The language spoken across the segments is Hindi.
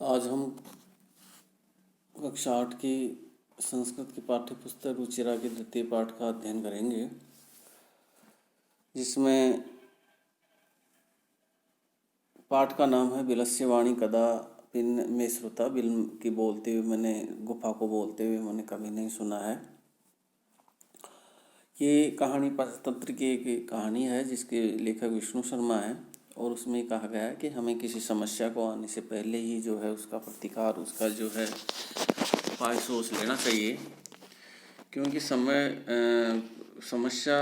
आज हम कक्षा 8 की संस्कृत की पाठ्य पुस्तक रुचिरा के द्वितीय पाठ का अध्ययन करेंगे, जिसमें पाठ का नाम है बिलस्य वाणी कदा पिन में श्रुता। बिल की बोलते हुए मैंने गुफा को बोलते हुए मैंने कभी नहीं सुना है। ये कहानी पंचतंत्र की एक कहानी है जिसके लेखक विष्णु शर्मा है, और उसमें कहा गया है कि हमें किसी समस्या को आने से पहले ही जो है उसका प्रतिकार, उसका जो है उपाय सोच लेना चाहिए, क्योंकि समस्या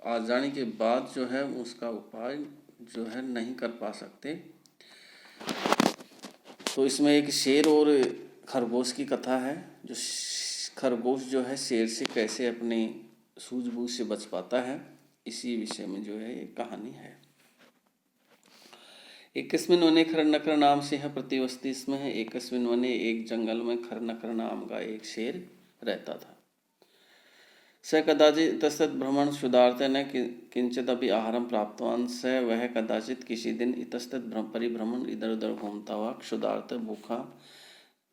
आ जाने के बाद जो है उसका उपाय जो है नहीं कर पा सकते। तो इसमें एक शेर और खरगोश की कथा है। जो खरगोश जो है शेर से कैसे अपनी सूझबूझ से बच पाता है, इसी विषय में जो है ये कहानी है। एकस्मिन् वने खरनकर नाम सिंह प्रतिवस्ति स्म। एकस्मिन् वने, एक जंगल में खरनकर नाम का एक शेर रहता था। स कदाचित इतस्तत भ्रमण क्षुधार्त न किंचित अभी आहारम प्राप्तवान। स वह कदाचित किसी दिन इतस्तत परिभ्रमण इधर उधर घूमता हुआ, क्षुधार्त भूखा,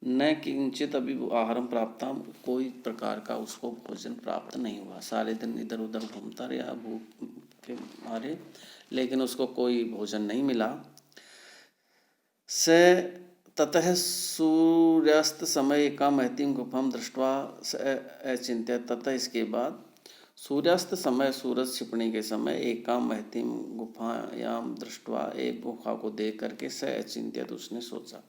न किंचित अभी आहारम प्राप्ता, कोई प्रकार का उसको भोजन प्राप्त नहीं हुआ। सारे दिन इधर उधर घूमता रहा भूख के मारे, लेकिन उसको कोई भोजन नहीं मिला। स ततः सूर्यास्त समय एका महतीम गुफाम दृष्ट्वा स अचिंत्य। ततः इसके बाद सूर्यास्त समय, सूरज छिपने के समय, एका महतीम गुफायाम दृष्ट्वा, एक गुफा को देख करके, स अचिंत्य, तो उसने सोचा।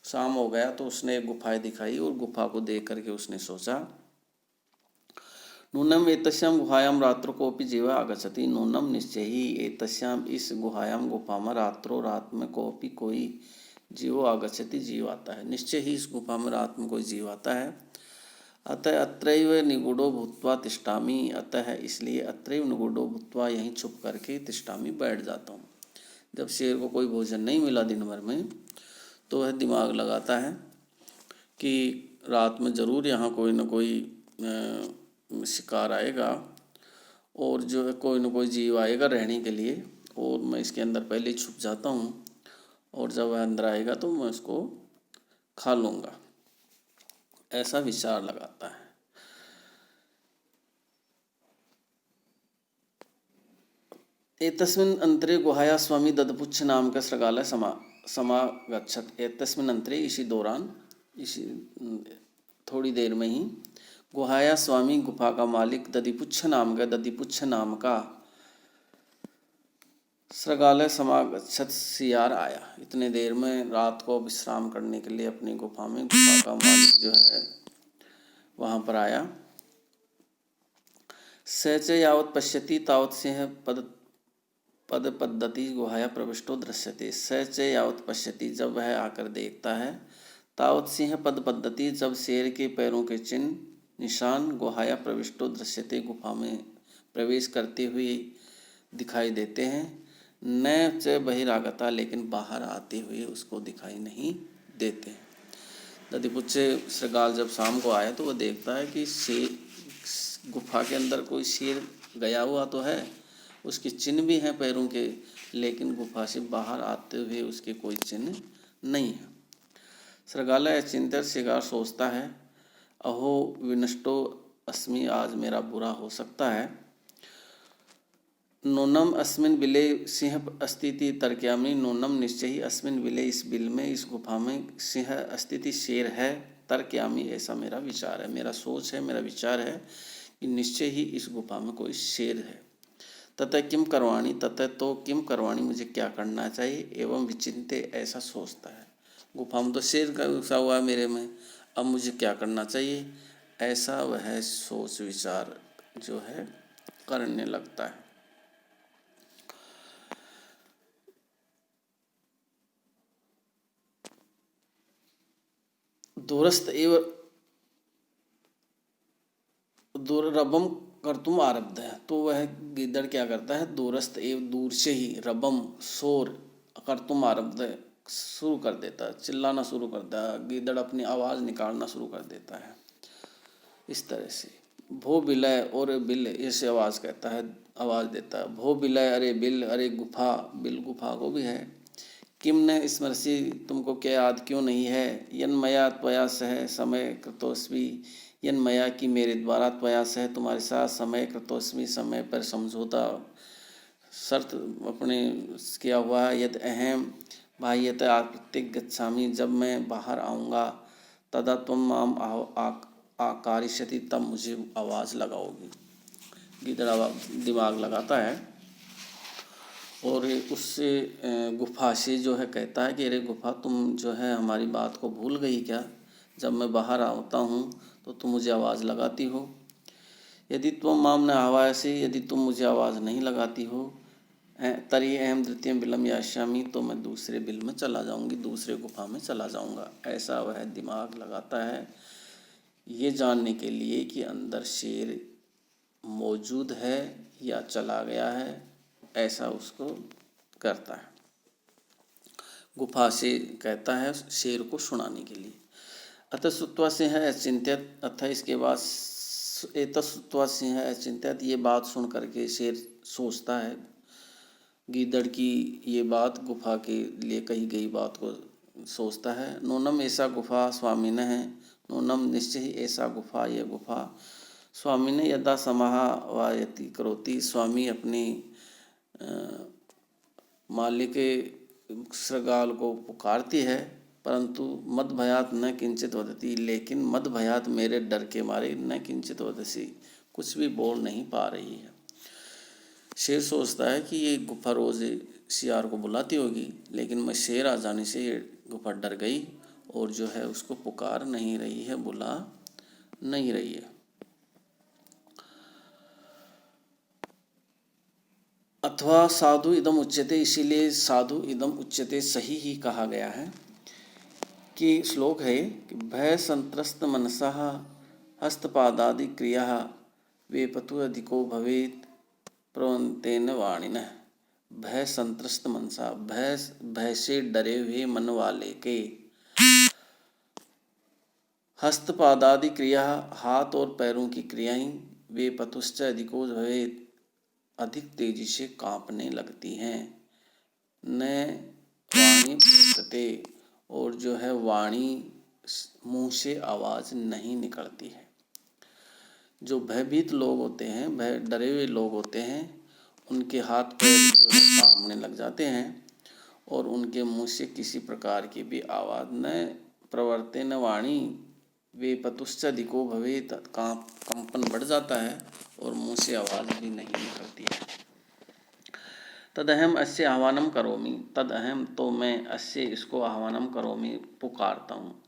शाम हो गया तो उसने एक गुफाएं दिखाई और गुफा को देख करके उसने सोचा, नूनम एतस्याम गुहायाम रात्रो कोपि जीवा आगच्छति। नूनम, निश्चय ही, एतस्याम, इस गुहायाम गुफा में, रात्रो, रात में, कोपि, कोई, जीवो आगच्छति, जीव आता है। निश्चय ही इस गुफा में रात में कोई जीव आता है। अतः अत्रैव निगूढ़ो भूत्वा तिष्ठामि। अतः इसलिए अत्रैव निगूढ़ो भूत्वा, यहीं छुप करके, तिष्ठामि, बैठ जाता हूँ। जब शेर को कोई भोजन नहीं मिला दिन भर में, तो वह दिमाग लगाता है कि रात में ज़रूर यहाँ कोई न कोई शिकार आएगा, और जो है कोई न कोई जीव आएगा रहने के लिए, और मैं इसके अंदर पहले ही छुप जाता हूँ, और जब वह अंदर आएगा तो मैं उसको खा लूँगा, ऐसा विचार लगाता है। एतस्मिन् अंतरे गुहाया स्वामी दधपुच्छ नाम का श्रृगालय समागच्छत। एतस्मिन् अंतरे, इसी दौरान, इसी थोड़ी देर में ही, गुहाया स्वामी, गुफा का मालिक, दधिपुच्छ नाम का श्रृगालय समागच्छत, सियार आया। इतने देर में रात को विश्राम करने के लिए अपनी गुफा में गुफा का मालिक जो है वहाँ पर आया। स च यावत् पश्यति तावत् सिंह पद पद्धति गुहाया प्रविष्टो दृश्यते। स च यावत् पश्यति, जब वह आकर देखता है, तावत् सिंह पद पद्धति, जब शेर के पैरों के चिन्ह, निशान, गुहाया प्रविष्टो दृश्यते, गुफा में प्रवेश करते हुए दिखाई देते हैं। न च बहिरागता, लेकिन बाहर आते हुए उसको दिखाई नहीं देते। दधिपुच्छ श्रृगाल जब शाम को आया तो वह देखता है कि गुफा के अंदर कोई शेर गया हुआ तो है, उसके चिन्ह भी हैं पैरों के, लेकिन गुफा से बाहर आते हुए उसके कोई चिन्ह नहीं है। श्रृगाल अचिंत्य, श्रृगाल सोचता है, अहो विनष्टो अस्मि, आज मेरा बुरा हो सकता है। नूनम अस्मिन बिले सिंह अस्तिति तर्कयामि। नूनम, निश्चय ही, अस्मिन बिले, इस बिल में, इस गुफा में, सिंह अस्तिति, शेर है, तर्कयामि, ऐसा मेरा विचार है, मेरा सोच है, मेरा विचार है कि निश्चय ही इस गुफा में कोई शेर है। ततः किम करवाणी, ततः तो किम करवाणी, मुझे क्या करना चाहिए। एवं विचिंते, ऐसा सोचता है, गुफा में तो शेर का घुसा हुआ है मेरे में, अब मुझे क्या करना चाहिए, ऐसा वह सोच विचार जो है करने लगता है। दूरस्थ एव रबम कर्तुम आरब्ध है, तो वह गिद्दड़ क्या करता है, दूरस्थ एव, दूर से ही, रबम, शोर, कर्तुम आरब्ध, शुरू कर देता है, चिल्लाना शुरू करता है, गिद्दड़ अपनी आवाज़ निकालना शुरू कर देता है। इस तरह से भो बिलय, और बिल ऐसे आवाज़ कहता है, आवाज़ देता है, भो बिलय, अरे बिल, अरे गुफा, बिल गुफा को भी है, किम न स्मरसि, तुमको क्या याद क्यों नहीं है। यन्मया त्वया सह समय कृतोस्मि, यन्मया की मेरे द्वारा त्वया सह तुम्हारे साथ समय कृतोस्मि समय पर समझौता शर्त अपने किया हुआ है। यद अहम बाह्यत प्रत्येक गच्छामि, जब मैं बाहर आऊँगा, तदा तुम माम आकारिष्यति, तब मुझे आवाज़ लगाओगी। गीदड़ दिमाग लगाता है और उससे गुफा से जो है कहता है कि अरे गुफा, तुम जो है हमारी बात को भूल गई क्या। जब मैं बाहर आता हूँ तो तुम मुझे आवाज़ लगाती हो। यदि तुम माम न आवासी, यदि तुम मुझे आवाज़ नहीं लगाती हो, तरी अहम द्वितीय बिलम याश्यामी, तो मैं दूसरे बिल में चला जाऊंगी, दूसरे गुफा में चला जाऊंगा। ऐसा वह दिमाग लगाता है ये जानने के लिए कि अंदर शेर मौजूद है या चला गया है, ऐसा उसको करता है। गुफा से कहता है शेर को सुनाने के लिए। अतः श्रुत्वा सिंह अचिंत्यत, अतः इसके बाद एतत् श्रुत्वा सिंह अचिंत्यत, ये बात सुन करके शेर सोचता है गीदड़ की ये बात, गुफा के लिए कही गई बात को सोचता है। नूनम ऐसा गुफा स्वामी ने है, नूनम निश्चय ही ऐसा गुफा, यह गुफा स्वामी ने यदा समाहवायति करोति, स्वामी अपनी मालिक श्रृगाल को पुकारती है, परंतु मद भयात न किंचित वदति, लेकिन मद भयात मेरे डर के मारे न किंचित वदसी, कुछ भी बोल नहीं पा रही है। शेर सोचता है कि ये गुफा रोज सियार को बुलाती होगी, लेकिन मैं शेर आ जाने से ये गुफा डर गई और जो है उसको पुकार नहीं रही है, बुला नहीं रही है। अथवा साधु इदम उच्यते, इसीलिए साधु इदम उच्यते सही ही कहा गया है कि श्लोक है कि भय संत्रस्त मनसा हस्तपादादि क्रिया वेपतु अधिको भवेत प्रवंतेन वाणिनः। भय संत्रस्त मनसा, भय से डरे हुए मन वाले के हस्तपादादि क्रिया, हाथ और पैरों की क्रियाएं, वे पतुश्च अधिको भवेत, अधिक तेजी से कांपने लगती हैं। न वाणी प्रवर्तते, और जो है वाणी मुंह से आवाज नहीं निकलती है। जो भयभीत लोग होते हैं, भय डरे हुए लोग होते हैं, उनके हाथ पैर जो है कांपने लग जाते हैं और उनके मुंह से किसी प्रकार की भी आवाज न प्रवर्ते न वाणी, वे पतुश्च अधिको भवेत, कंपन बढ़ जाता है और मुंह से आवाज भी नहीं निकलती है। तदहम अस्य आह्वानम करोमि, तदहम तो मैं अस्य इसको आह्वानम करोमि पुकारता हूँ।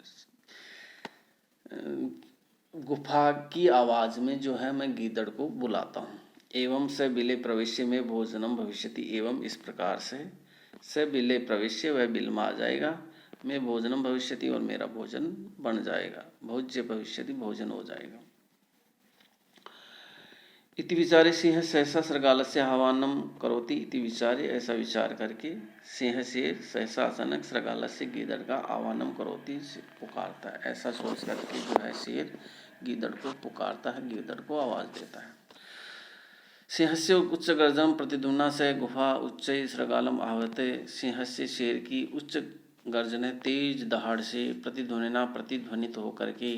गुफा की आवाज में जो है मैं गीदड़ को बुलाता हूँ। एवं स बिले प्रवेश्य में भोजनम भविष्यति, एवं इस प्रकार से स बिले प्रवेश्य, वह बिल में आ जाएगा, मैं भोजनम भविष्यति और मेरा भोजन बन जाएगा, भोज्य भविष्यति भोजन हो जाएगा। इति विचारे सिंह सहसा श्रृगालस्य आह्वानम करोति, इति विचारे ऐसा विचार करके सिंह से सहसा अचानक श्रृगालस्य गीदड़ का आह्वानम करोति पुकारता है। ऐसा सोच करके जो है शेर गीदड़ को पुकारता है, गीदड़ को आवाज देता है। सिंहस्य उच्च गर्जनम प्रतिध्वना से गुफा उच्च श्रृगालम आहवते, सिंहस्य शेर की उच्च गर्जन तेज दहाड़ से प्रतिध्वनिना प्रतिध्वनित होकर के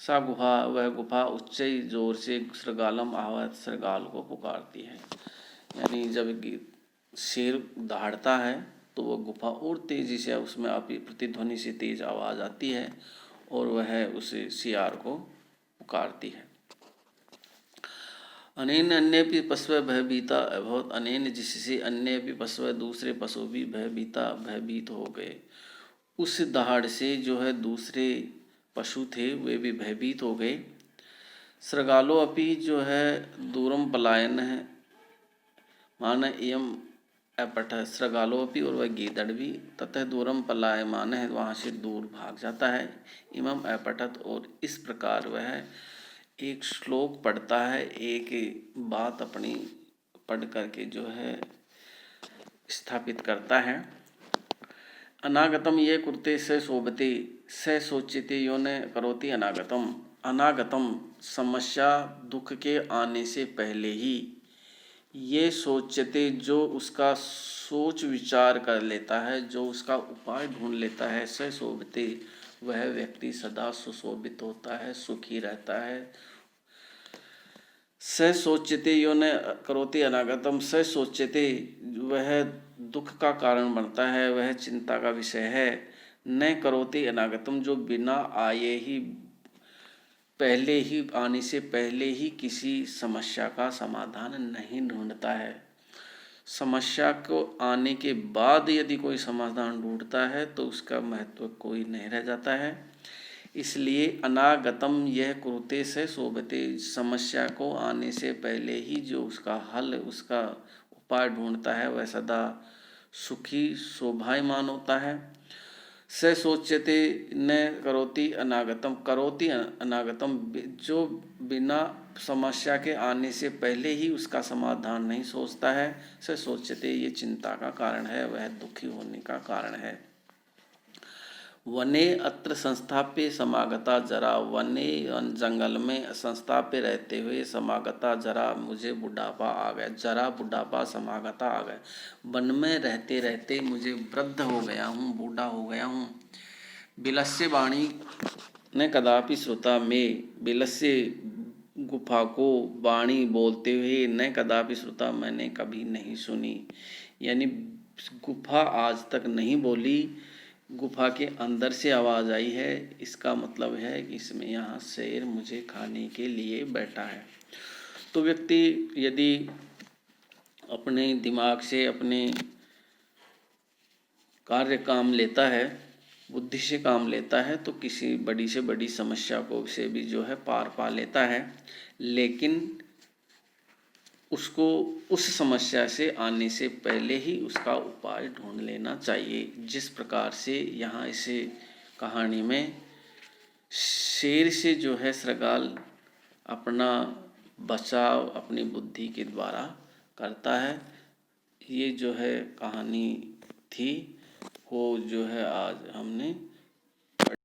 सा गुफा, वह गुफा उच्च जोर से श्रृगालम आहवत, श्रृगाल को पुकारती है। यानी जब शेर दहाड़ता है तो वह गुफा और तेजी से उसमें प्रतिध्वनि से तेज आवाज आती है और वह उसे सियार को पुकारती है। अनेन अन्य भी पशु भयभीता अभवत, अनेन जिससे अन्य भी पशु, दूसरे पशु भी भयभीता भयभीत हो गए। उस दहाड़ से जो है दूसरे पशु थे वे भी भयभीत हो गए। श्रृगालो अपि जो है दूरम पलायन है, मान एयम अपठ, श्रृगालो अपि और वह गीदड़ भी ततः दूरम पलायमान है, वहाँ से दूर भाग जाता है। इमम अपठत, और इस प्रकार वह एक श्लोक पढ़ता है, एक बात अपनी पढ़ करके जो है स्थापित करता है। अनागतम ये कुर्ते स शोभते, स सोचिते यो न करोति अनागतम, अनागतम समस्या दुख के आने से पहले ही ये सोचते, जो उसका सोच विचार कर लेता है, जो उसका उपाय ढूंढ लेता है, स शोभते, वह व्यक्ति सदा सुशोभित होता है, सुखी रहता है। स सोचते यो न करोति अनागतम, स सोचते वह दुख का कारण बनता है, वह चिंता का विषय है। न करोति अनागतम, जो बिना आए ही, पहले ही आने से पहले ही किसी समस्या का समाधान नहीं ढूंढता है। समस्या को आने के बाद यदि कोई समाधान ढूंढता है तो उसका महत्व कोई नहीं रह जाता है। इसलिए अनागतम यह कुरुते से शोभते, समस्या को आने से पहले ही जो उसका हल, उसका उपाय ढूंढता है, वह सदा सुखी शोभायमान होता है। स सोच्यते न करोति अनागतम, करोति अनागतम, जो बिना समस्या के आने से पहले ही उसका समाधान नहीं सोचता है। स सोच्यते, ये चिंता का कारण है, वह दुखी होने का कारण है। वने अत्र संस्थाप्य समागता जरा, वने जंगल में संस्थाप्य रहते हुए समागता जरा, मुझे बुढ़ापा आ गया। जरा बुढ़ापा, समागता आ गया। वन में रहते रहते मुझे वृद्ध हो गया हूँ, बूढ़ा हो गया हूँ। बिलस्य वाणी ने कदापि श्रुता में, बिलस्य गुफा को वाणी बोलते हुए, न कदापि श्रुता, मैंने कभी नहीं सुनी। यानी गुफा आज तक नहीं बोली, गुफा के अंदर से आवाज़ आई है। इसका मतलब है कि इसमें यहाँ शेर मुझे खाने के लिए बैठा है। तो व्यक्ति यदि अपने दिमाग से अपने कार्य काम लेता है, बुद्धि से काम लेता है, तो किसी बड़ी से बड़ी समस्या को से भी जो है पार पा लेता है। लेकिन उसको उस समस्या से आने से पहले ही उसका उपाय ढूंढ लेना चाहिए। जिस प्रकार से यहाँ इसे कहानी में शेर से जो है श्रृगाल अपना बचाव अपनी बुद्धि के द्वारा करता है। ये जो है कहानी थी, वो जो है आज हमने